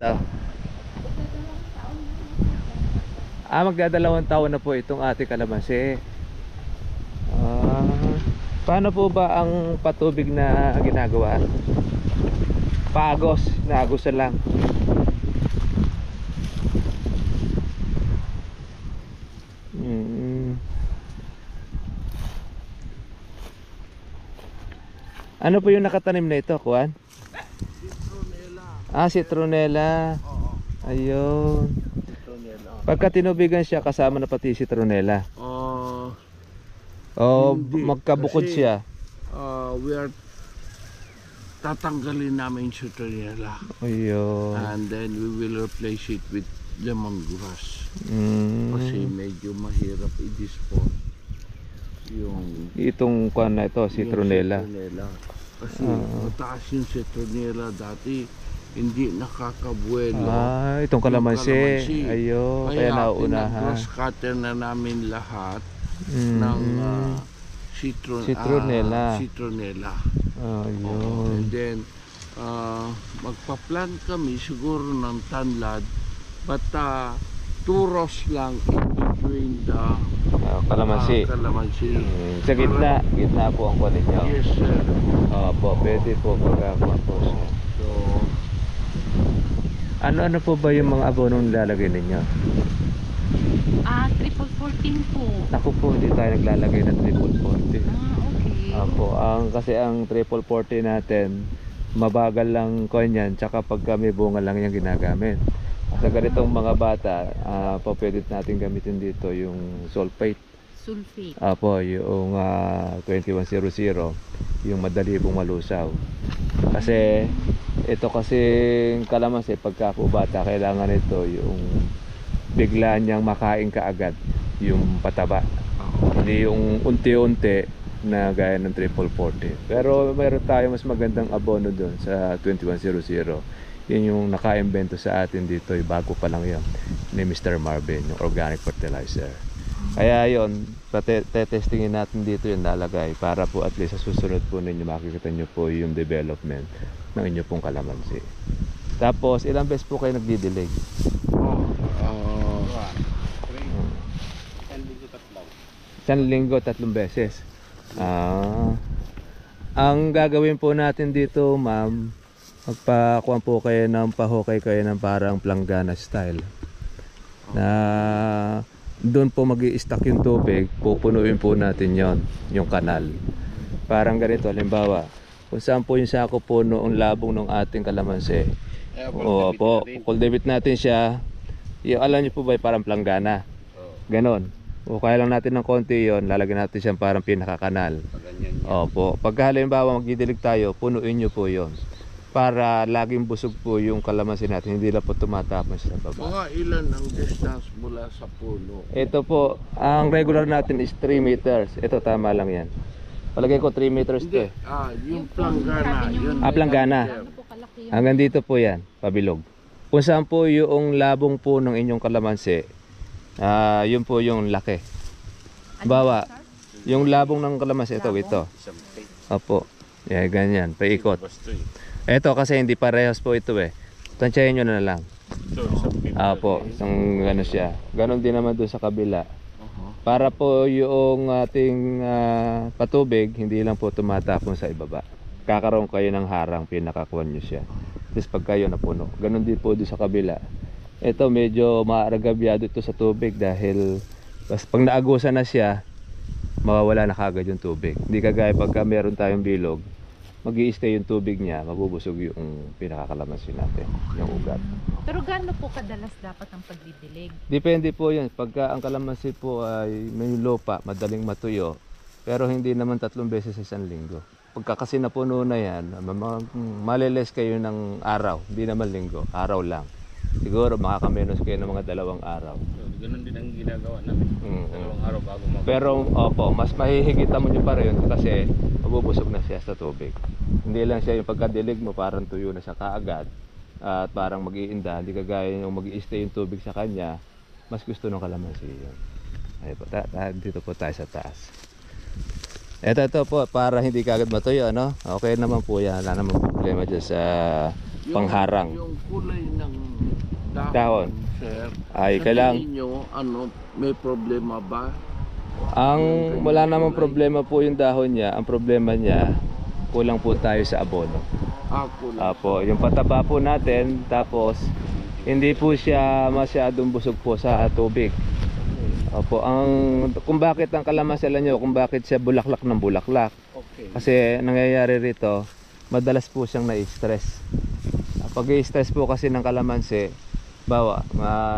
Ah, magdadalawang taon na po itong ating kalamansi. Ah, paano po ba ang patubig na ginagawa? Paagos, naagusan lang. Ano po yung nakatanim na ito, Kuan? Citronella. Citronella. Oo. Ayun. Citronella. Pagka tinubigan siya, kasama na pati citronella. Hindi. Magkabukod Kasi, siya. We are tatanggalin namin yung citronella. Ayun. And then we will replace it with lemongrass. Kasi medyo mahirap i-dispose yung Itong kuan na ito, citronella. Kasi mataas yung citronella dati, hindi nakakabuelo. Itong kalamansi. Ayun, kaya nauunahan. pinag-grass cutter na namin lahat ng citronella. Ayun. And then magpa-plant kami siguro ng tanlad, but 2 rows lang in between the Kalamansi. Sa gitna po ang kuan ninyo. Yes, sir. Opo, pwede po pagkakuha po. So, Ano po ba yung mga abonong nilalagay ninyo? Triple 14 po. Naku po, hindi tayo naglalagay ng triple 40. Okay. Opo, kasi ang triple 40 natin, mabagal lang kuan yan, tsaka pag kami bunga lang yung ginagamit. Sa ganitong mga bata, po pwede natin gamitin dito yung sulfate. Sulfate. Apo, yung 2100, yung madali pong malusaw. Kasi ito kasi kalamansi, pagka po bata, kailangan ito yung bigla niyang makain kaagad yung pataba. Hindi yung unti-unti na gaya ng triple 40. Pero mayroon tayo mas magandang abono doon sa 2100. Yun yung naka-invento sa atin dito, bago pa lang yun, ni Mr. Marvin, yung organic fertilizer. Kaya yun, testingin natin dito yung lalagay para po at least sa susunod po ninyo makikita nyo po yung development ng inyo pong kalamansi. Tapos ilang beses po kayo nagdidilig? Isang linggo, 3 beses. Ang gagawin po natin dito, ma'am, magpakuha po kayo ng pahukay kayo ng parang planggana style, na doon po mag-i-stack yung tubig, pupunuin po natin yung kanal. Parang ganito, halimbawa, kung saan po yung sako po noong labong ng ating kalamansi, po, kultivate natin siya, yung alam niyo po ba, parang planggana, ganon. O kaya lang natin ng konti yon, lalagyan natin siyang parang pinakakanal. Opo, pagka halimbawa magdidilig tayo, punuin nyo po yon, para laging busog po yung kalamansi natin, hindi lang po tumatapon sa baba. Mga ilan ang distance mula sa puno? Ito po, ang regular natin is 3 meters. Ito tama lang yan. Palagay ko 3 meters to eh. Yung planggana. Planggana. Ano po kalaki yung... Hanggang dito po yan, pabilog. Kung saan po yung labong po ng inyong kalamansi, yun po yung laki. Bawa, yung labong ng kalamansi, ito. Opo, ganyan, paikot. Ito kasi hindi parehas po ito eh. Tansyahin nyo na lang. Opo, isang gano'n siya. Ganon din naman doon sa kabila. Para po yung ating patubig, hindi lang po tumatapon sa ibaba. Kakaroon kayo ng harang, pinakakuan nyo siya. Tapos pag kayo napuno. Ganon din po doon sa kabila. Ito medyo maaragabyado ito sa tubig dahil pag naagusan na siya, mawawala na kagad yung tubig. Hindi kagaya pagka meron tayong bilog, mag-i-stay yung tubig niya, mabubusog yung pinakakalamansi natin, yung ugat. Pero gaano po kadalas dapat ang pagdidilig? Depende po yun. Pagka ang kalamansi po ay may lupa, madaling matuyo, pero hindi naman 3 beses sa isang linggo. Pagka kasi napuno na yan, maliles kayo ng araw, hindi naman linggo, araw lang. Siguro makakamenos kayo ng mga 2 araw. Ganun din ang ginagawa namin. 2 araw bago mag... Pero opo, mas mahihigitan mo nyo pa rin kasi mabubusog na siya sa tubig. Hindi lang siya yung pagkadilig mo parang tuyo na siya kaagad at parang mag-iinda. Hindi kagaya yung mag-i-stay yung tubig sa kanya, mas gusto ng kalamansi yun. Ay po, dito po tayo sa taas. Ito po, para hindi kaagad matuyo, ano? Okay naman po yan. Wala namang problema dyan sa pangharang. Yung kulay ng Dahon. Sir. Ay, Sa kailang tingin nyo, may problema ba? wala namang problema po yung dahon niya. Ang problema niya, kulang po tayo sa abono. Ako lang. Apo, yung pataba po natin, tapos hindi po siya masyadong busog po sa tubig. Opo, kung bakit ang kalamansi, alam nyo, kung bakit siya bulaklak ng bulaklak. Okay. Kasi nangyayari rito, madalas po siyang na-stress. Pag i-stress po kasi ng kalamansi,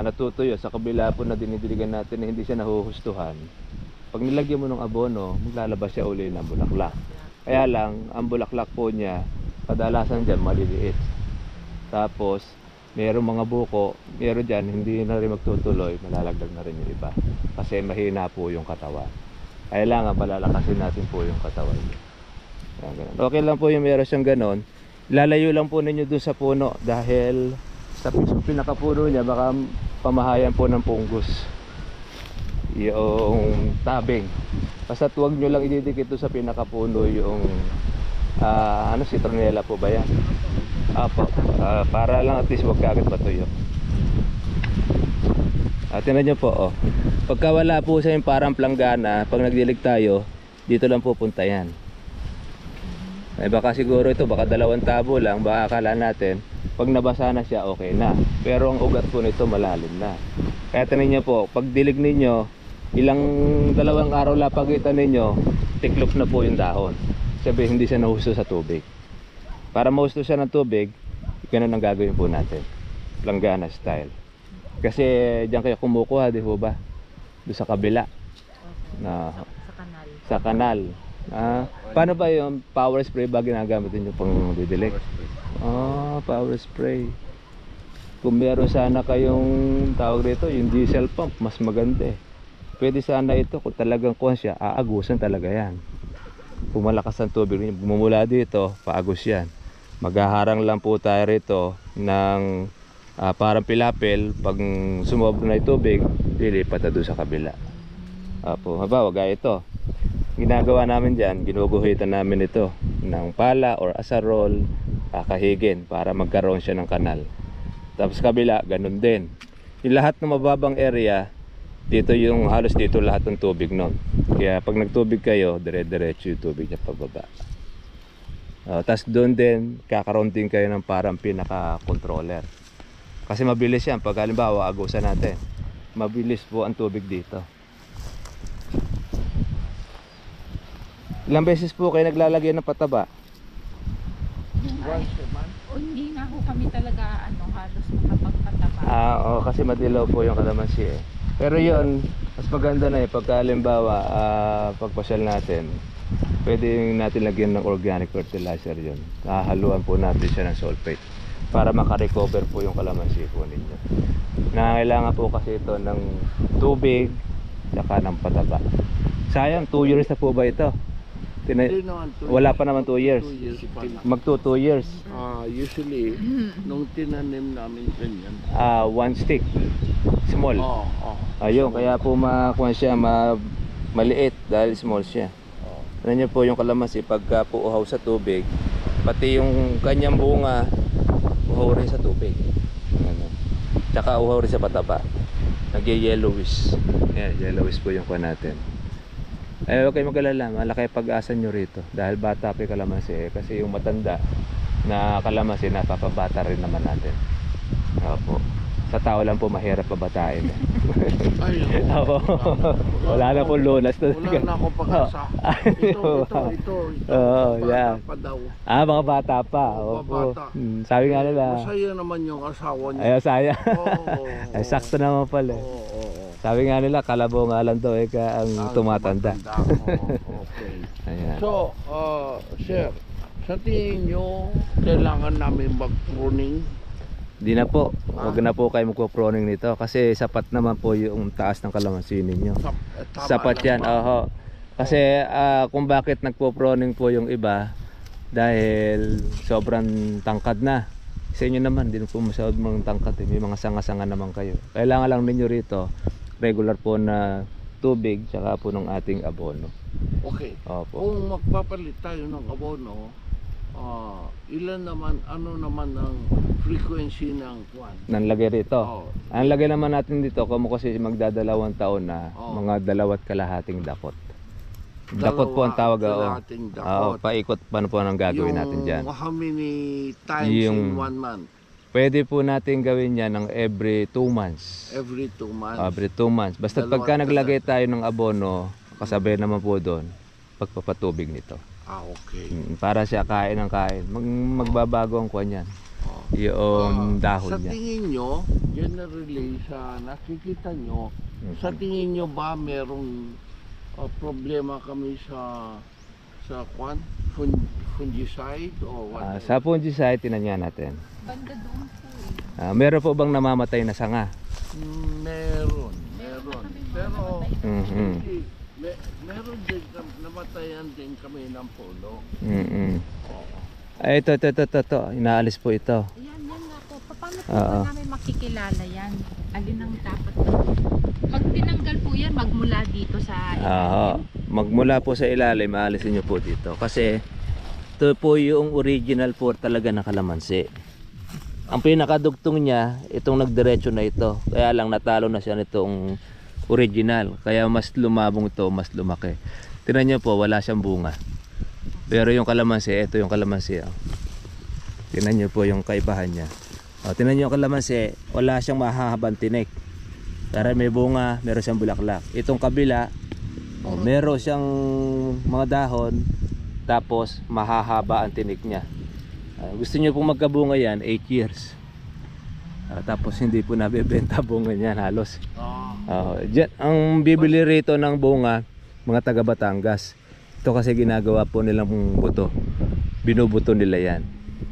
natutuyo sa kabila po na dinidiligan natin na hindi siya nahuhustuhan. Pag nilagyan mo ng abono, maglalabas siya uli ng bulaklak. Kaya lang, ang bulaklak po niya, kadalasan dyan maliliit. Tapos, merong mga buko, meron dyan, hindi na rin magtutuloy, malalagdag na rin yung iba. Kasi mahina po yung katawan. Kailangan palalakasin natin po yung katawan niya. Ayan, ganun. Okay lang po yung meron siyang ganon. Lalayo lang po ninyo doon sa puno dahil sa pinakapuno niya baka pamahayan po ng punggos yung tabing. Basta huwag nyo lang ididikit doon sa pinakapuno yung citronella po ba yan? Apo, para lang at least wag kagad matuyo. Tingnan nyo po, oh. Pagka wala po sa yung parang planggana, pag nagdilig tayo, dito lang pupunta yan. Ay baka siguro ito, baka 2 tabo lang, baka akala natin, pag nabasa na siya, okay na. Pero ang ugat po nito malalim na. Kaya tingnan nyo po, pag dilig ninyo, ilang 2 araw lapagitan ninyo, tiklop na po yung dahon. Sabi, hindi siya nahusto sa tubig. Para mahusto siya ng tubig, ganun ang gagawin po natin. Planggana style. Kasi diyan kayo kumukuha, di po ba? Doon sa kabila. Na, Sa kanal. sa kanal. Paano ba yung power spray ba ginagamit niyo pang didilig? Power spray. Kung meron sana kayong tawag dito, yung diesel pump, mas maganda eh. Pwede sana ito, kung talagang kuha siya, aagusan talaga yan. Kung malakas ang tubig niyo, bumumula dito, paagos yan. Maghaharang lang po tayo rito ng parang pilapil. Pag sumobra na yung tubig, lilipat na doon sa kabila. Apo, habawa gaya ito. Ginagawa namin dyan, ginuguhitan namin ito ng pala or asarol, kakahigin para magkaroon siya ng kanal. Tapos kabila, ganun din. Yung lahat ng mababang area, dito yung halos dito lahat ng tubig nun. Kaya pag nagtubig kayo, dire-diretso yung tubig niya pababa. Tapos doon din, kakaroon din kayo ng parang pinaka-controller. Kasi mabilis yan. Pag halimbawa, agusan natin. Mabilis po ang tubig dito. Ilang beses po kayo naglalagay ng pataba? Once a month? Hindi na ho kami talaga halos makapagpataba. Oo, kasi madilaw po yung kalamansi eh. Pero yun, mas maganda na eh. Pagka halimbawa, pagpasyal natin, pwede natin lagyan ng organic fertilizer yun. Hahaluan po natin siya ng sulfate para makarecover po yung kalamansi po ninyo. Nangailangan po kasi ito ng tubig saka ng pataba. Sayang, 2 years na po ba ito? Hindi naman, 2 Wala pa naman 2 years. 2 years pa na. Magto 2 years. Usually, nung tinanim namin ganyan. 1 stick. Small. Ayun, kaya po makuha siya maliit dahil small siya. Ano niyo po yung kalamansi pagka po uhaw sa tubig, pati yung kanyang bunga uhaw rin sa tubig. Ano. Tsaka uhaw rin sa pataba. Nag-yellowish. Yan, yellowish po yung kuha natin. Huwag kayo mag-alala, malaki pag-asa nyo rito dahil bata pa yung kalamansi kasi yung matanda na kalamansi napapabata rin naman natin. Opo. Sa tao lang po mahirap pabatain. Ay, Opo. Wala na po lunas. wala na akong pag-asa. Ito. Yeah. Bata pa daw. Mga bata pa. Oo, Opo. bata. Sabi nga nila. Masaya naman yung asawa niya. Ayaw saya. Oo. Ay, sakto naman pala. Oo. Sabi nga nila, kalabaw nga lang daw ang tumatanda. Okay. Ayan. So, sir, sa tingin nyo, kailangan namin mag-pruning? Di na po. Huwag na po kayo magpo-proning nito kasi sapat naman po yung taas ng kalamansi ninyo. Sapat yan. Oho. Kasi kung bakit nagpo-proning po yung iba dahil sobrang tangkad na. Sa inyo naman, din po masyadong mga tangkad. May mga sanga-sanga naman kayo. Kailangan lang ninyo rito regular po na tubig tsaka po ng ating abono. Okay. Opo. Kung magpapalit tayo ng abono, Ilan naman, ano naman ang frequency ng kwan? Nanlagay rito. Oo. Ang lagay naman natin dito, kung kasi magdadalawang taon na, Oo. mga 2.5 dakot. Dakot po ang tawag. Kalahating dakot. Oo, paikot pa po ang gagawin natin dyan. How many times Yung- in 1 month? Pwede po natin gawin yan ng every 2 months. Every 2 months. Every 2 months. Basta Dalawang pagka naglagay tayo ng abono, kasabay naman po doon, pagpapatubig nito. Okay. Para siya kain ng kain. Magbabago ang kwan yan. Oh. Yung dahon Sa niya. tingin nyo, generally sa nakikita nyo, sa tingin nyo ba merong problema kami sa kwan? Fungicide o what? Sa fungicide, tinanyan natin. Banda doon po eh. Meron po bang namamatay na sanga? Meron. Pero Mhm. hindi. Meron din, namatayan din kami ng puno. Mm-mm. Ay, ito. Inaalis po ito. Yan nga po. Paano po Oo. ba namin makikilala yan? Alin ang dapat na? Pag tinanggal po yan, magmula dito sa Magmula po sa ilalim, aalisin nyo po dito. Kasi ito po yung original po talaga ng kalamansi. Ang pinakadugtong niya, itong nagdiretso na ito. Kaya lang natalo na siya nitong original. Kaya mas lumabong ito, mas lumaki. Tingnan nyo po, wala siyang bunga. Pero yung kalamansi, ito yung kalamansi. Tingnan nyo po yung kaibahan niya. Tingnan nyo yung kalamansi, wala siyang mahahabang tinik. Pero may bunga, meron siyang bulaklak. Itong kabila, meron siyang mga dahon, tapos mahahaba ang tinik niya. Gusto nyo pong magkabunga yan, 8 years. Tapos hindi po nabibenta bunga niyan halos. Dyan, ang bibili rito ng bunga, mga taga Batangas. Ito kasi ginagawa po nilang buto. Binubuto nila yan.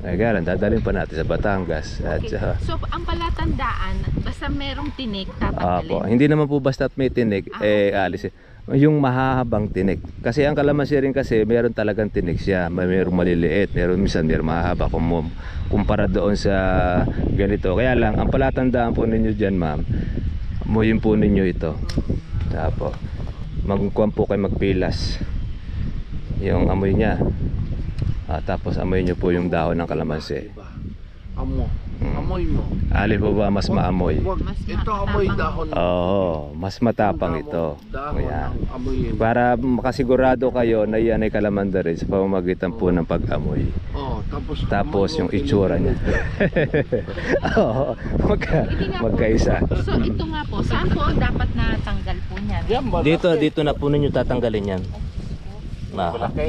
Kaya dadalhin pa natin sa Batangas. At, So, ang palatandaan, basta merong tinik, tatanggalin. hindi naman po basta may tinik, alis. Yung mahahabang tinik. Kasi ang kalamansi rin kasi, meron talagang tinik siya. Mayroong maliliit, minsan merong mahahaba kumpara doon sa ganito. Kaya lang, ang palatandaan po ninyo dyan, ma'am, amuyin po ninyo ito. Tapos, magkuhan po kayo magpilas. Yung amoy niya. Tapos amoy nyo po yung dahon ng kalamansi. Amoy mo. Alin po ba mas maamoy? Mas Ito amoy matapang. dahon. Mas matapang ito. Dahon Ayan. ang amoyin. Para makasigurado kayo na yan ay kalamanda rin sa pamamagitan po ng pag-amoy. Tapos yung itsura niya. Hindi nga po. Magkaisa. So, ito nga po, saan po ang dapat na tanggal po niyan? Dito na po ninyo tatanggalin yan.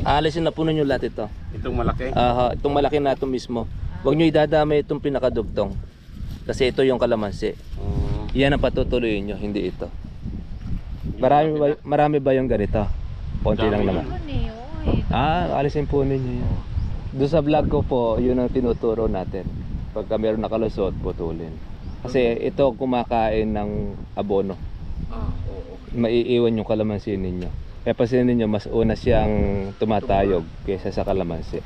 Alisin na po ninyo lahat ito. Itong malaki. Itong malaki na ito mismo. Huwag nyo idadamay itong pinakadugtong. Kasi ito yung kalamansi. Yan ang patutuloyin nyo, hindi ito. Marami ba yung ganito? Konti lang naman. Alisin po ninyo yun. Doon sa vlog ko po, yun ang tinuturo natin. Pagka meron nakalusot, putulin. Kasi ito kumakain ng abono. Maiiwan yung kalamansi ninyo. Kaya pasinin ninyo, mas una siyang tumatayog kaysa sa kalamansi.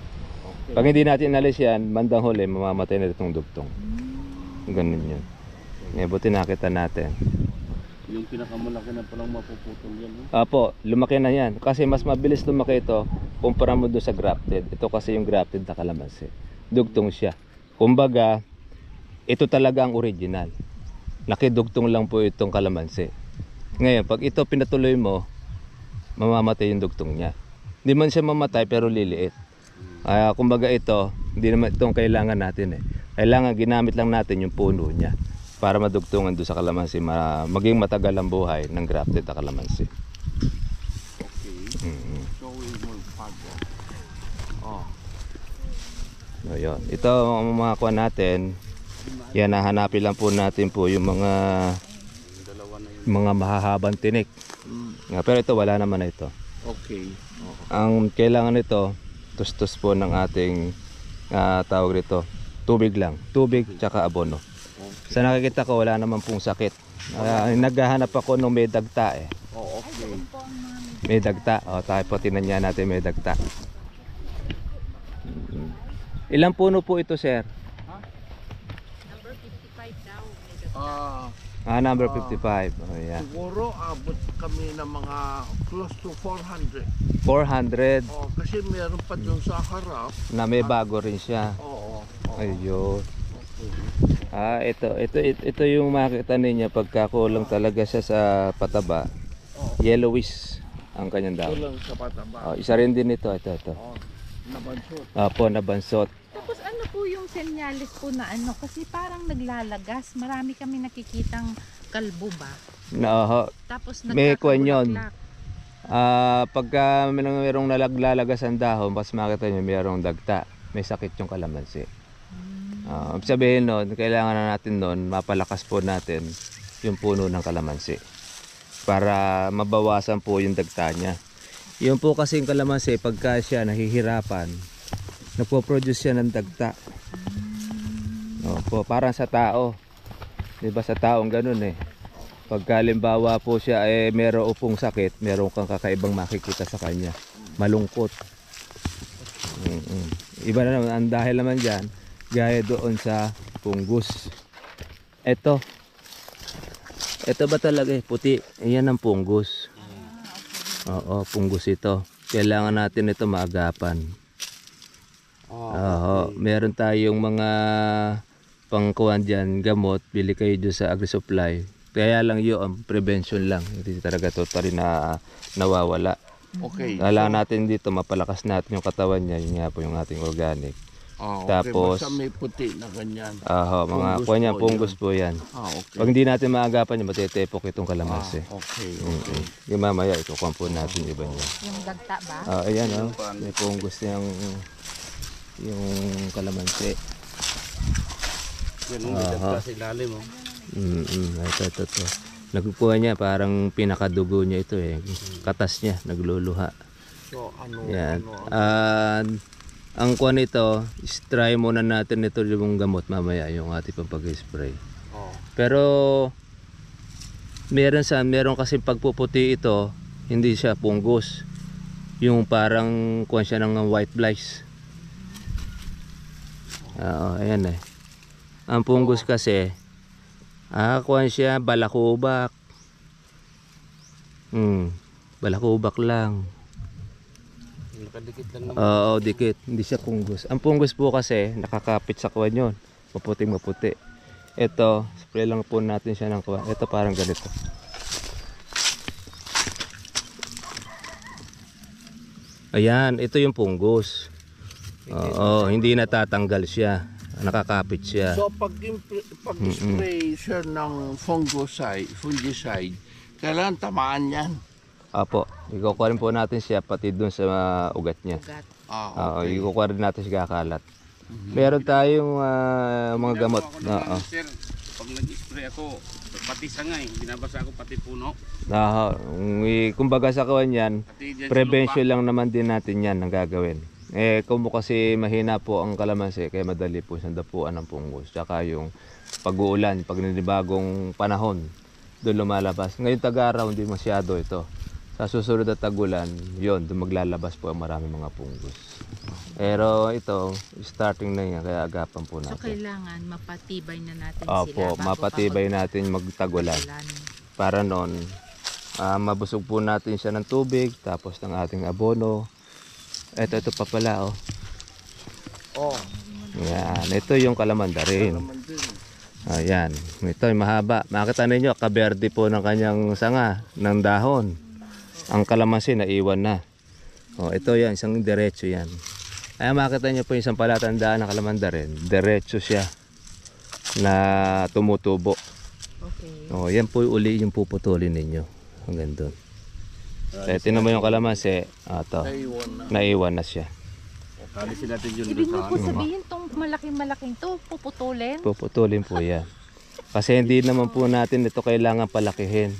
Pag hindi natin inalis yan, bandang huli, mamamatay na itong dugtong. Ganun yun. Buti nakita natin. Yung pinakamalaki na palang mapuputol yan. Lumaki na yan. Kasi mas mabilis lumaki ito kumpara mo doon sa grafted. Ito kasi yung grafted na kalamansi. Dugtong siya. Kumbaga, ito talaga ang original. Nakidugtong lang po itong kalamansi. Ngayon, pag ito pinatuloy mo, mamamatay yung dugtong niya. Hindi man siya mamatay pero liliit. Kumbaga ito, hindi naman itong kailangan natin. Kailangan ginamit lang natin yung puno niya para madugtungan doon sa kalamansi, maging matagal ang buhay ng grafted na kalamansi. So we will father. Yun. Ito ang mga kuha natin. Yan, nahanapin lang po natin po yung mga mahahabang tinik. Pero ito wala naman na ito. Okay. Ang kailangan nito, tustos po ng ating tawag nito, tubig lang. Tubig tsaka abono. Sa nakikita ko, wala naman pong sakit. Naghahanap ako nung may dagta Okay. May dagta. Tayo po tinanya natin may dagta. Ilang puno po ito, sir? Number 55 daw. Number 55. Oh, yeah. Siguro abot kami ng mga close to 400. 400 Kasi meron pa dun sa harap. na may bago rin siya. Oo. Ayun. Ito yung makita ninyo pagka kulang talaga siya sa pataba. Yellowish ang kanyang dahon. Kulang sa pataba. Isa rin din ito. Nabansot. Opo, nabansot. Tapos ano po yung senyales po na ano? Kasi parang naglalagas. Marami kami nakikitang kalbo ba? Tapos May kwan yun. nagkakabulaklak. Pagka mayroong nalaglalagas ang dahon, mas makita nyo mayroong dagta. May sakit yung kalamansi. Ibig sabihin nun, kailangan na natin nun, mapalakas po natin yung puno ng kalamansi para mabawasan po yung dagta niya. Yun po kasi yung kalamansi, pagka siya nahihirapan, nagpo-produce siya ng dagta. Opo, parang sa tao. Diba sa taong ganun eh. Pagka halimbawa po siya meron pong sakit, meron kang kakaibang makikita sa kanya. Malungkot. Iba na naman, ang dahil naman dyan, gaya doon sa punggos. Ito ba talaga puti? Ayan ang punggos. Oo, punggos ito. Kailangan natin ito maagapan. Meron tayong mga pangkuhan dyan, gamot, bili kayo dyan sa AgriSupply. Kaya lang yun, prevention lang. Hindi talaga totally na nawawala. Okay. Kailangan natin dito, mapalakas natin yung katawan niya. Yun nga po yung ating organic. Tapos, basta may puti na ganyan. mga Punggos kuha niya, po punggos po yan. Okay. Pag hindi natin maagapan yun, matetepok itong kalamansi. Okay. Yung mamaya, ikukuha po natin iba niya. Yung dagta ba? Ayan may punggos niyang yung kalamansi. Yan ang dagta sa ilalim. Ito. Nagkukuha niya, parang pinakadugo niya ito eh. Katas niya, nagluluha. So, Yan. Ang kuha nito, try muna natin ito yung gamot mamaya, yung ating pang pag-spray. Pero meron kasi pagpuputi ito, hindi siya punggos. Yung parang kuha siya ng white flies. Ayan eh. Ang punggos kasi, kuha siya balakubak. Balakubak lang. Nakadikit lang naman. Oo, dikit. Hindi siya punggos. Ang punggos po kasi, nakakapit sa kuwan yun. Maputing-maputi. Ito, spray lang po natin siya ng kuwan. Ito parang ganito. Ayan, ito yung punggos. Oo, hindi natatanggal siya. Nakakapit siya. So, pag-spray siya ng fungicide, kailangan tamaan yan. Apo, ikukuha rin po natin siya pati dun sa ugat niya. Ugat. Ikukuha rin natin siya kakalat. Meron tayong mga gamot. Sir, pag nag-spray ako, pati sangay, binabasa ako pati puno. Kumbaga sa kawan yan, Pati dyan prevention lang naman din natin yan ang gagawin. Kung kasi mahina po ang kalamansi, kaya madali po siyang dapuan ng punggos. Tsaka yung pag-uulan, pag nanibagong panahon, doon lumalabas. Ngayon tag-araw, hindi masyado ito. Sa susunod na tag-ulan, yun, doon maglalabas po ang maraming mga punggos. Pero ito, starting na yan, kaya agapan po So natin. kailangan mapatibay na natin Opo, sila. mapatibay natin magtag-ulan. Para noon, mabusog po natin siya ng tubig, tapos ng ating abono. Ito pa pala, Yan, ito yung kalamanda rin. Ayan, ito yung mahaba. Makita ninyo, kaberde po ng kanyang sanga, ng dahon. Ang kalamansi naiwan na. Ito yan, isang diretso yan. Ay makita nyo po yung isang palatandaan ng kalamanda rin. Diretso siya na tumutubo. Okay. Yan po uli yung puputulin ninyo. Hanggang doon. Tinan mo yung kalamansi. Ito, naiwan na siya. Alisin natin yun Ibig doon mo sa po sabihin tong malaking-malaking to, puputulin? Puputulin po yan. Kasi hindi naman po natin ito kailangan palakihin.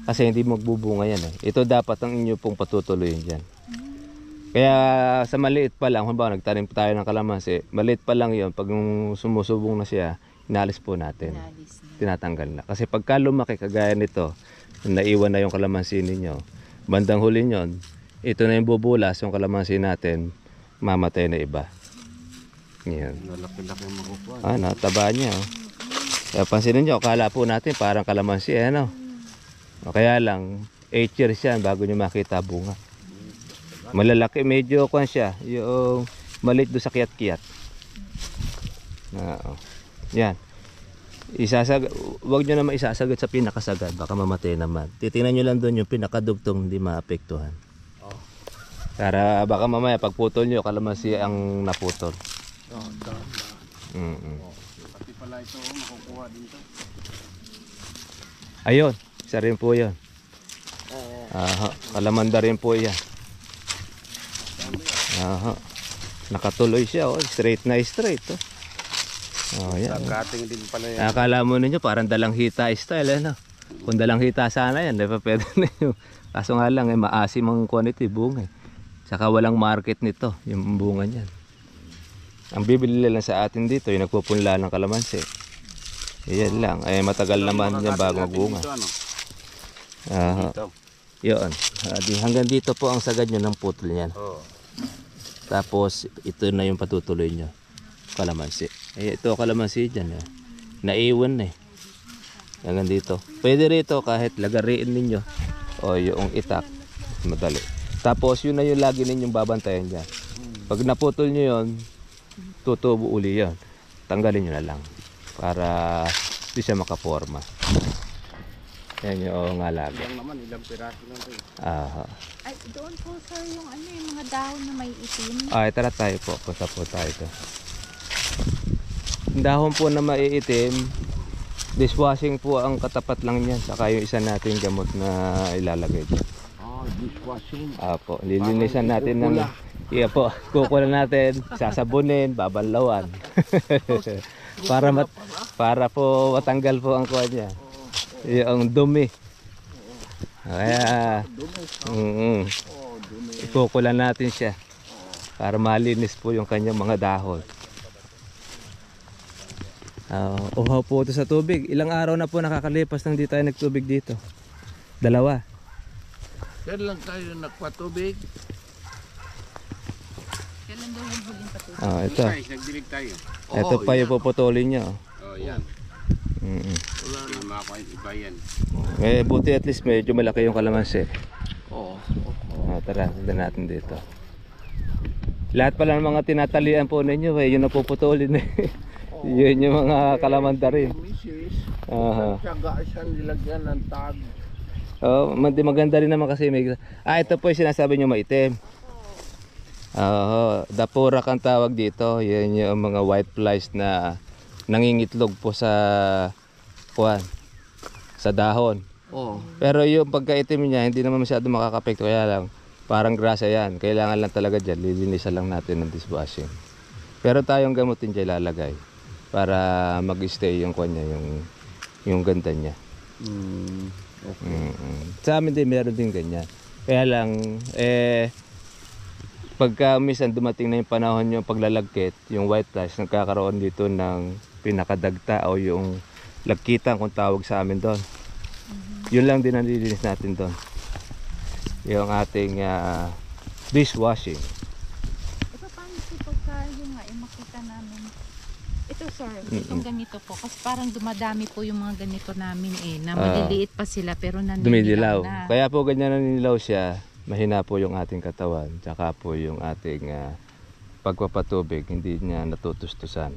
Kasi hindi magbubunga yan eh. Ito dapat ang inyo pong patutuloyin dyan. Kaya sa maliit pa lang, halimbawa nagtanim tayo ng kalamansi, maliit pa lang yun, pag sumusubong na siya, inalis po natin. Inalis na. Tinatanggal na. Kasi pagka lumaki kagaya nito, naiwan na yung kalamansi ninyo, bandang huli nyon, ito na yung bubulas, yung kalamansi natin, mamatay na iba. Yan. Nalaki-laki makukuha. Taba niya. Kaya pansinin nyo, akala po natin parang kalamansi, ano? O kaya lang, 8 years yan bago nyo makita bunga. Malalaki, medyo kwan siya, yung maliit doon sa kiyat-kiyat. Oo. Yan. Huwag nyo naman isasagad sa pinakasagad, baka mamatay naman. Titingnan nyo lang doon yung pinakadugtong, hindi maapektuhan. Para baka mamaya pagputol nyo, kalamansi ang naputol. Pati pala ito, makukuha dito. Ayun, isa rin po yun. Kalamanda rin po yan. Nakatuloy siya, oh. Straight na straight. Oh, yan. Nakating din pala yan. Akala mo ninyo parang dalanghita style, ano? Kung dalanghita sana yan, di ba pwede na yun. Kaso nga lang, maasim ang quantity, bunga. Saka walang market nito, yung bunga niyan. Ang bibili lang sa atin dito, yung nagpupunla ng kalamansi. Yan lang, matagal naman yan bago magbunga. Dito. Yun. Hanggang dito po ang sagad nyo ng putol niyan. Tapos, ito na yung patutuloy nyo. Kalamansi. Ito kalamansi dyan. Naiwan na eh. Hanggang dito. Pwede rito kahit lagariin ninyo. O yung itak. Madali. Tapos, yun na yung lagi ninyong babantayan dyan. Pag naputol nyo yun, tutubo uli yun. Tanggalin nyo na lang. Para di siya makaporma. Yan yung ngalaga. Yan naman, ilang piraso lang ito. Ay, doon po sir yung ano yung mga dahon na may itim. Tara tayo po. Punta po tayo ito. Dahon po na maiitim, dishwashing po ang katapat lang niyan. Saka yung isa nating gamot na ilalagay dyan. Dishwashing. Apo, lilinisan natin ng... Iya po, kukulan natin, sasabunin, babanlawan. para po matanggal po ang kuha niya. Yung dumi. Kaya, ikukulan natin siya para malinis po yung kanyang mga dahon. Uhaw po ito sa tubig. Ilang araw na po nakakalipas nang di tayo nagtubig dito. 2. Kailan tayo nagpatubig? Kailan daw yung huling patuloy? Ito. Guys, nagdilig tayo. Ito pa yung puputulin nyo. Yan. Wala na. Yung mga iba yan. Buti at least medyo malaki yung kalamansi. Tara, tignan natin dito. Lahat pala ng mga tinatalian po ninyo, yun na puputulin. Yun yung mga kalamanda rin. Tsaga siya nilagyan ng tag. Maganda rin naman kasi may... ito po yung sinasabi nyo maitim. Dapurak ang tawag dito. Yan yung mga white flies na nangingitlog po sa dahon. Pero yung pagkaitim niya hindi naman masyado makakapekto, kaya lang parang grasa yan. Kailangan lang talaga dyan, lilinisan lang natin ng dishwashing. Pero tayong gamutin dyan ilalagay para mag-stay yung kanya, yung ganda niya. Sa amin din meron din ganyan. Kaya lang pagka minsan dumating na yung panahon yung paglalagkit, yung white flies, nagkakaroon dito ng pinakadagta o yung lagkitan kung tawag sa amin doon. Yun lang din ang nililinis natin doon. Yung ating dishwashing. Ito paano si pagka yung nga yung makita namin. Ito sir, itong ganito po. Kasi parang dumadami po yung mga ganito namin na maliliit pa sila pero dumidilaw na. Kaya po ganyan naninilaw siya. Mahina po yung ating katawan. Tsaka po yung ating pagpapatubig. Hindi niya natutustusan.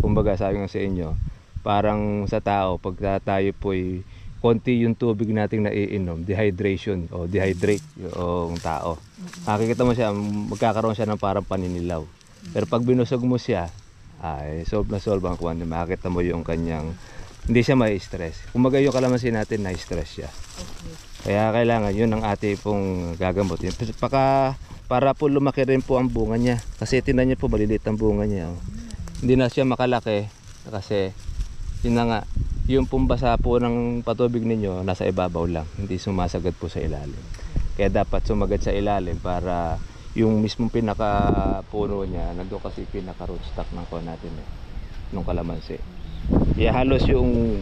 Kumbaga sabi nga sa inyo, parang sa tao, pag tayo po'y konti yung tubig nating naiinom, dehydration o dehydrate yung tao. Makikita mo siya, magkakaroon siya ng parang paninilaw. Pero pag binusog mo siya, solve na solve ang kuwan. Makikita mo yung kanyang, hindi siya may stress. Kumbaga yung kalamansi natin, na-stress siya. Kaya kailangan yun ang ating pong gagamutin. Para po lumaki rin po ang bunga niya. Kasi tingnan niyo po, maliliit ang bunga niya. Hindi na siya makalaki kasi yun na nga, yung pumbasa po ng patubig ninyo nasa ibabaw lang, hindi sumasagad po sa ilalim. Kaya dapat sumagad sa ilalim para yung mismong pinakapuno niya, nandun kasi pinaka rootstock ng kuha natin nung kalamansi. Kaya halos yung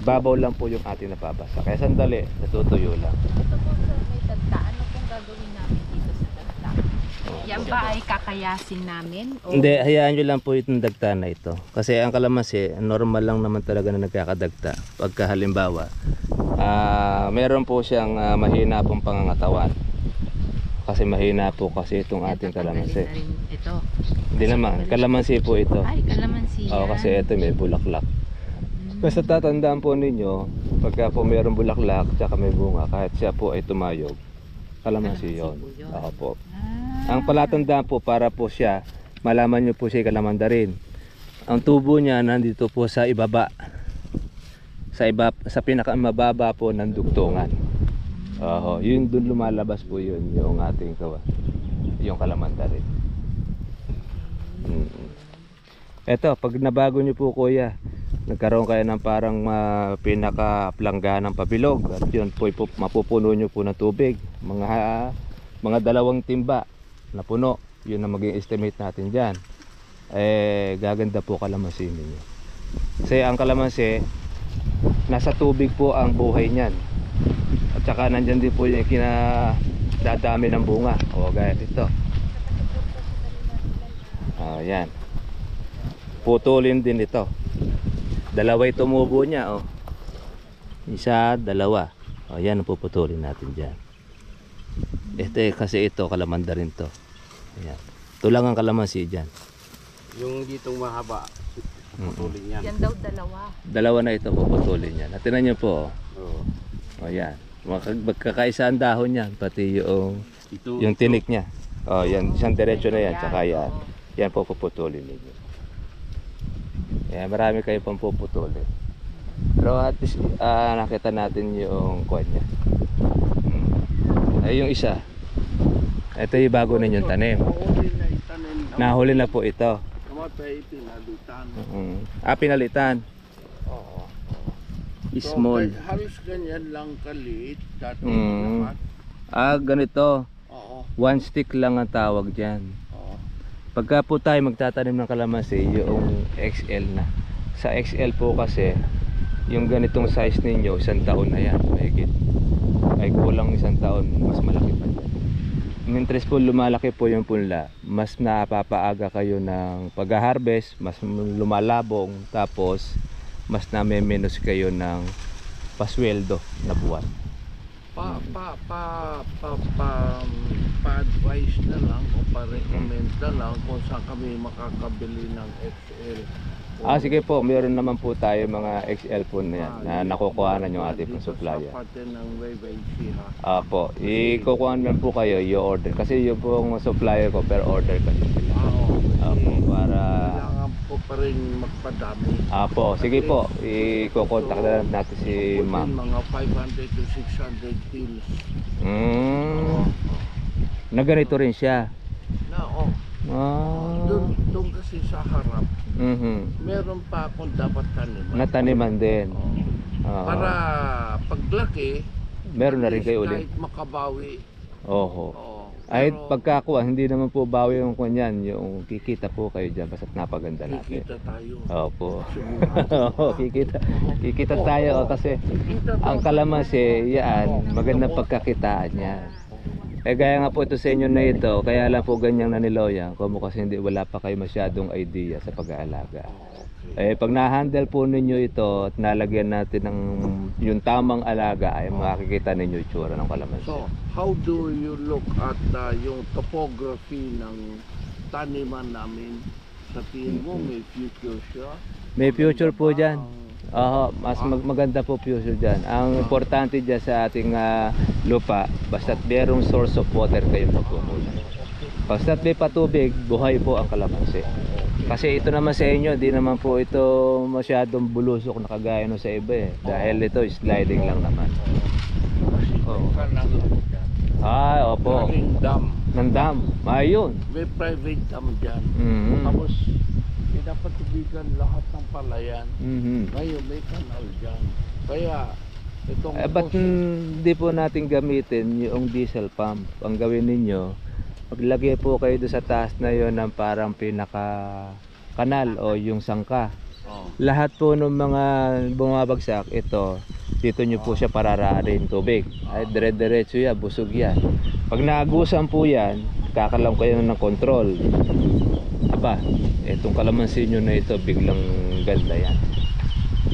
babaw lang po yung ating napabasa. Kaya sandali, natutuyo lang. Ito po sir, may tagta. Ano pong gagawin namin dito sa tagta? Yan ba ay kakayasin namin? O Hindi, hayaan nyo lang po itong dagta na ito. Kasi ang kalamansi, normal lang naman talaga na nagkakadagta. Pagka halimbawa, meron po siyang mahina pong pangangatawan. Kasi mahina po kasi itong ating kalamansi. tatanggalin na rin ito. Hindi naman, kalamansi po ito. Ay, kalamansi yan. Oo, kasi ito may bulaklak. Basta tatandaan po ninyo, pagka po mayroong bulaklak, tsaka may bunga, kahit siya po ay tumayog, kalamansi yun. po yun. Oo po. Ah, Ang palatandaan po para po siya, malaman nyo po siya kalamanda rin. Ang tubo niya nandito po sa ibaba. Sa pinakamababa po ng dugtungan. Oo, yun doon lumalabas po yun, yung ating yung kalamanda rin. Eto, pag nabago nyo po kuya, nagkaroon kayo ng parang pinaka-plangganang pabilog at yun po mapupuno nyo po ng tubig, mga 2 timba na puno, yun ang maging estimate natin dyan. Gaganda po kalamansi ninyo. Kasi ang kalamansi, nasa tubig po ang buhay niyan, at saka nandyan din po yung kinadadami ng bunga. O gaya ito, yan, putulin din ito. 2 tumubo niya, oh. 1, 2. O yan ang puputulin natin dyan. Kasi ito kalamanda rin to. Ayan. Ito lang ang kalamansi dyan. Yung ditong mahaba, putulin yan. yan daw 2. 2 na ito puputulin yan. At tinan nyo po, Oo. o yan, magkakaisa ang dahon yan, pati yung Ito, tinik niya. O yan, isang diretso na yan, tsaka yan. Yan po puputulin ninyo. Yan, marami kayo pang puputulin. Pero at least nakita natin yung kuwan niya. Ay yung isa, ito yung bago ninyong tanim. Mahuli na itanim. Nahuli na po ito. Namatay, pinalutan. Pinalitan. Oo. Small. So, halos ganyan lang kaliit. Dati Mm. lahat. Ganito. Oo. 1 stick lang ang tawag dyan. Oo. Pagka po tayo magtatanim ng kalamansi, yung XL na. Sa XL po kasi, yung ganitong size ninyo, 1 taon na yan. Mahigit. Ay kulang 1 taon, mas malaki pa dyan. Mintres po lumalaki po yung punla, mas napapaaga kayo ng pag-harvest, mas lumalabong, tapos mas name-minus kayo ng pasweldo na buwan. Pa-advise na lang o pa-recommend na lang kung saan kami makakabili ng XL. Sige po, meron naman po tayo mga XL po na yan na nakukuhanan yung ating pong supplier. Dito sa parte ng YYC ha. Po, ikukuhaan lang po kayo, i-order. Kasi yung pong supplier ko, per order kasi sila. Po, para... Kailangan po pa rin magpadami. Po, sige po, i-contact na lang natin si ma'am. Mga 500 to 600 kills. Na ganito rin siya. Doon kasi sa harap, meron pa akong dapat taniman. Nataniman din. Para paglaki, meron na rin kayo ulit. kahit makabawi. Oho. Oo. Ay Pero pagkakuha, hindi naman po bawi yung kanyan, yung kikita po kayo dyan basta't napaganda natin. kikita tayo. Opo. Sigurado. Oo, kikita tayo kasi Kikita ang kalamansi, yan, magandang pagkakitaan niya. Gaya nga po ito sa inyo na ito, kaya lang po ganyang naniloyan, kung kasi hindi, wala pa kayo masyadong idea sa pag-aalaga. Pag na-handle po ninyo ito at nalagyan natin ng yung tamang alaga, ay makikita ninyo yung itsura ng kalamansi. So, how do you look at yung topography ng taniman namin? Sa tingin mo, may future siya? May future po dyan. Mas maganda po future dyan. Ang importante dyan sa ating lupa, basta't merong source of water kayo magkukunan. Basta't may patubig, buhay po ang kalamansi. Kasi ito naman sa inyo, di naman po ito masyadong bulusok na kagaya no sa iba eh. Dahil ito sliding lang naman. Opo. Galing dam. Ng dam. Ayun. May private dam dyan. Tapos, pinapatubigan lahat ng palayan. Ngayon, may kanal dyan. Kaya, itong Ba't hindi po natin gamitin yung diesel pump? Ang gawin ninyo, maglagay po kayo doon sa taas na yon ng parang pinaka kanal o yung sangka. Lahat po ng mga bumabagsak, ito, dito nyo po siya pararaarin tubig. Ay dire-diretso yan, busog yan. Pag naagusan po yan, kakalam kayo ng control. Aba, etong kalamansi nyo na ito, biglang ganda yan.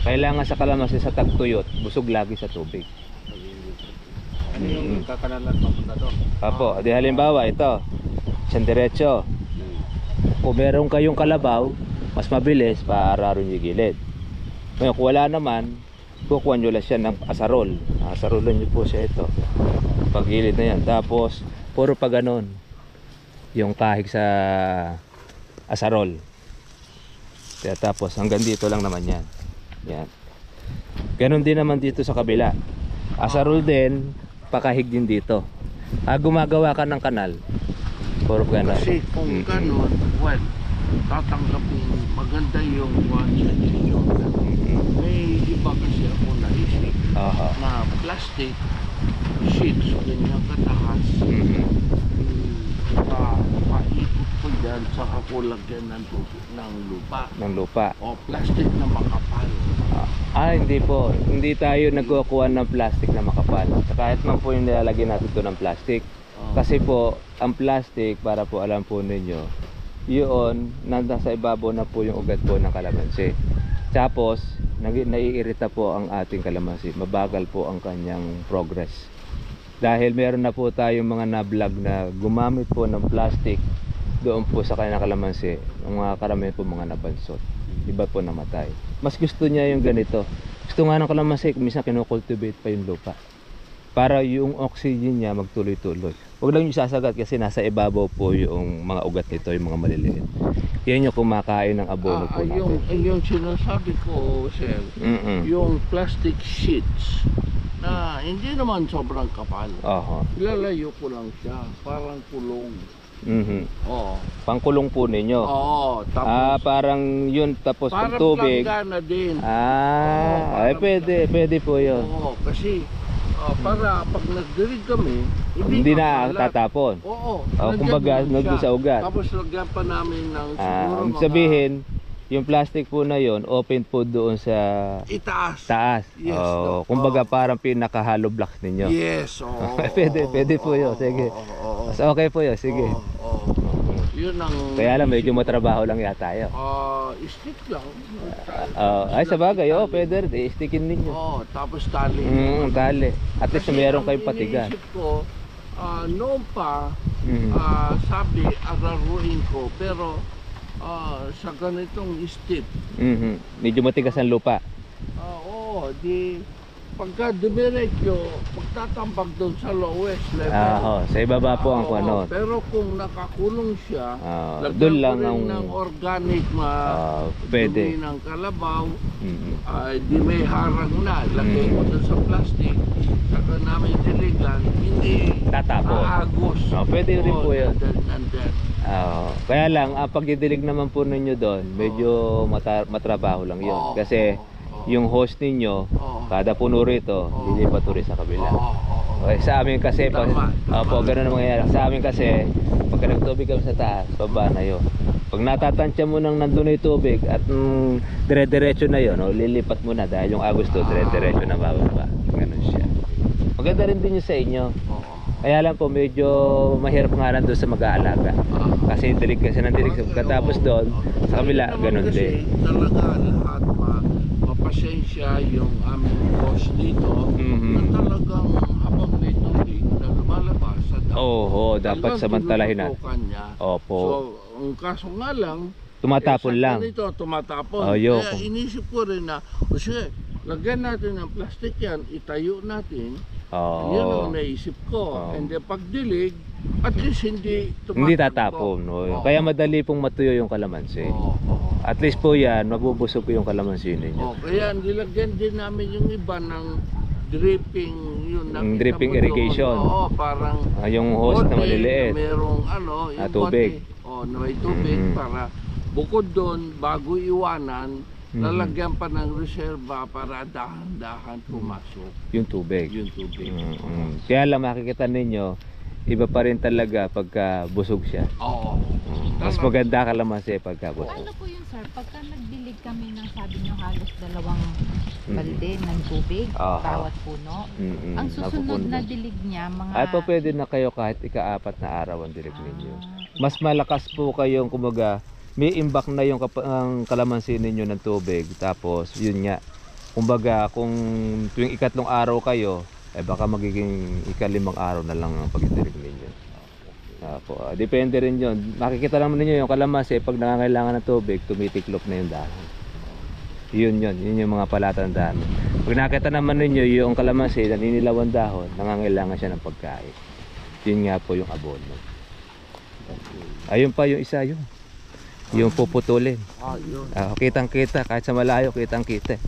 Kailangan sa kalamansi sa tagtuyot, busog lagi sa tubig. Ano yung kakanalan papunta doon? Apo, di halimbawa ito, isang diretso. Kung meron kayong kalabaw, mas mabilis, paararon yung gilid. Ngayon, kung wala naman, kukuha nyo lang siya ng asarol. Asarolan nyo po siya ito. Paggilid na yan. Tapos, puro pa ganon. Yung kahig sa asarol. Kaya tapos, hanggang dito lang naman yan. Yan. Ganon din naman dito sa kabila. Asarol din, pakahig din dito. Gumagawa ka ng kanal. Puro ganon. Kasi kung ganon, well, tatanggapin maganda yung one suggestion. May iba kasi ako naisip Aha. na plastic sheets, ganyan kataas. Paikot ko dyan sa kakulagyan ng lupa. Ng lupa. O plastic na makapal. Hindi po. Hindi tayo nagkukuha ng plastic na makapal. Kahit man po yung nilalagyan natin ito ng plastic. Kasi po, ang plastic, para po alam po ninyo, yun, nasa ibabaw na po yung ugat po ng kalamansi. Tapos, naiirita po ang ating kalamansi. Mabagal po ang kanyang progress. Dahil meron na po tayong mga na-vlog na gumamit po ng plastic doon po sa kanyang kalamansi. Ang mga karamihan po mga nabansot. Iba po namatay. Mas gusto niya yung ganito. Gusto nga ng kalamansi, minsan kinukultivate pa yung lupa. Para yung oxygen niya magtuloy-tuloy. Huwag lang yung sasagat kasi nasa ibabaw po yung mga ugat nito, yung mga maliliit. Yan yung kumakain ng abono po natin. Yung sinasabi ko, sir, yung plastic sheets na hindi naman sobrang kapal. Ilalayo ko lang siya, parang kulong. Oo. Pangkulong po ninyo. Oo, tapos parang yun, tapos pag parang tubig. planggana din. Ay pwede po yun. Oo, kasi para pag nagdirig kami, Hindi na makalat. tatapon. Oo. Kumbaga, nandun sa ugat. Tapos lagyan pa namin ng siguro Ibig sabihin, yung plastic po na yun, open po doon sa itaas. taas. Yes, no. Kumbaga parang pinaka-hollow blocks ninyo. Yes, oo. Pwede po yun, sige. Mas okay po yun, sige. Oo. Yun ang... Kaya lang, medyo matrabaho lang yata yun. Stick lang. Ay, sa bagay, pwede rin, i-stickin ninyo. Tapos tali. Tali. At least Kasi meron ang kayong patigan. iniisip ko, noon pa, sabi, araruin ko, pero sa ganitong steep, Medyo matigas ang lupa. di pagka dumiretso, magtatambag doon sa lowest level. Sa ibaba po ang kuno. Pero kung nakakulong siya, doon lagyan lang ko rin ang ng organic pwede. dumi ng kalabaw, di may harang na, lagay ko doon sa plastic, saka namin diligan, hindi Tatapon. aagos. Pwede rin po yun. And then, Kaya lang, ang pagdidilig naman po ninyo doon, medyo matrabaho lang yun. Kasi yung host ninyo, kada puno rito, lilipat po rin sa kabila. Okay, sa amin kasi, ganun ang mangyayari. Sa amin kasi, pagka nagtubig kami sa taas, baba na yun. Pag natatansya mo nang nandun na yung tubig at dire-diretso na yun, lilipat mo na dahil yung Agosto, dire-diretso na bababa. Ganun siya. Maganda rin din yun sa inyo. Kaya lang po, medyo mahirap nga lang doon sa mag-aalaga. Kasi dilig kasi nandilig. Katapos doon, sa kabila, ganun din. Kasi talaga lahat mapasensya yung aming boss dito na talagang habang may tubig na lumalabas sa damo. Dapat samantalahin na. Niya. Opo. So, ang kaso nga lang, Tumatapon lang. Dito, tumatapon. Yo. Kaya inisip ko rin na, sige, lagyan natin ng plastic yan, itayo natin. Yan ang naisip ko. And then pagdilig, at least hindi tumatapon. Hindi tatapon. Kaya madali pong matuyo yung kalamansi. At least po yan, mabubusog po yung kalamansi ninyo. Kaya nilagyan din namin yung iba ng dripping, yun, dripping irrigation. Parang yung hose na maliliit. Merong yung tubig. Na may tubig para bukod doon, bago iwanan, lalagyan pa ng reserva para dahan-dahan pumasok yung tubig. Oo. Kaya lang makikita ninyo, iba pa rin talaga pagka busog siya. Mas maganda kalamansi pagka buo. Ano po yun sir, pagka nagdilig kami ng sabi nyo halos 2 balde ng tubig, Aha. bawat puno. Mm-mm. Ang susunod Napupuno. na dilig niya, mga... Ay po pwede na kayo kahit ika-4 na araw ang dilig ninyo. Ah, Mas malakas po kayong kumaga, may imbak na yung ang kalamansi ninyo ng tubig. Tapos yun nga, kumbaga kung tuwing 3 araw kayo, baka magiging 5 araw na lang ang pagdidilig ninyo. Depende rin yun. Makikita naman ninyo yung kalamansi pag nangangailangan ng tubig, tumitiklop na yung dahon. Yun yung mga palatandaan. Pag nakita naman ninyo yung kalamansi, naninilaw ang dahon, nangangailangan siya ng pagkain. Yun nga po yung abono. Ayun pa yung isa yung puputulin. Yun. Kitang kita, kahit sa malayo kitang kita.